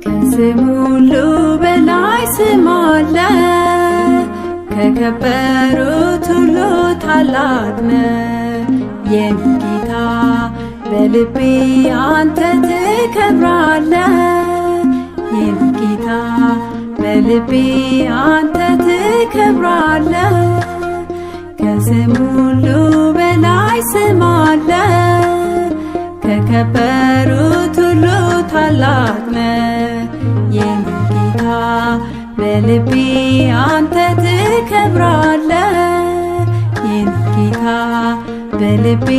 ከስም ሁሉ በላይ ስም አለ፣ ከከበሩት ሁሉ ታላቅ ነህ የኔ ጌታ። በልቤ አንተ ትከብራለህ የኔ ጌታ፣ በልቤ አንተ ትከብራለህ። ከስም ሁሉ በላይ ስም አለ፣ ከከበሩት ሁሉ ታላቅ ነህ የኔ ጌታ። በልቤ አንተ ትከብራለህ የኔ ጌታ፣ በልቤ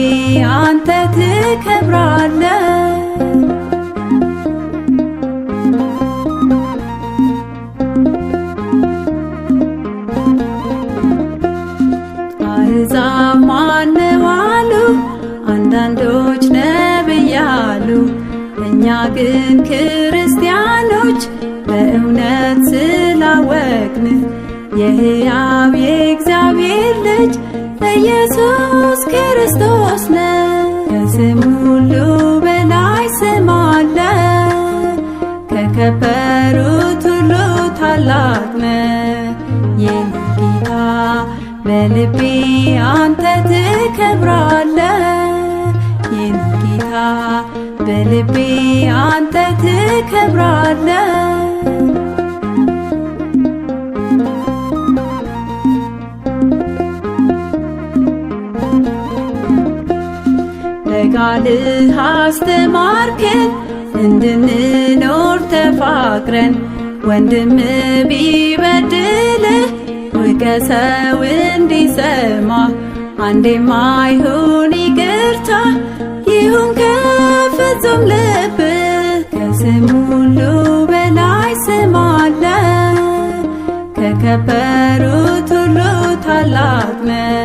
አንተ ትከብራለህ። አሕዛብ ማነው አሉ፣ አንዳንዶች ነቢይ አሉ፣ እኛ ግን ክርስቲያኖች በእውነት ስላወቅን የሕያው የእግዚአብሔር ልጅ ኢየሱስ ክርስቶስ ነህ። ከስም ሁሉ በላይ ስም አለ፣ ከከበሩት ሁሉ ታላቅ ነህ የኔ ጌታ። በልቤ አንተ ትከብራለህ የኔ ጌታ፣ በልቤ አንተ ትከብራለህ። በቃልህ አስተማርከን እንድንኖር ተፋቅረን፣ ወንድም ቢበድልህ ውቀሰው እንዲሰማ፣ አንዴም አይሁን ይቅርታ ይሁን ከፍጹም ልብህ። ከስም ሁሉ በላይ ስም አለ፣ ከከበሩት ሁሉ ታላቅ ነህ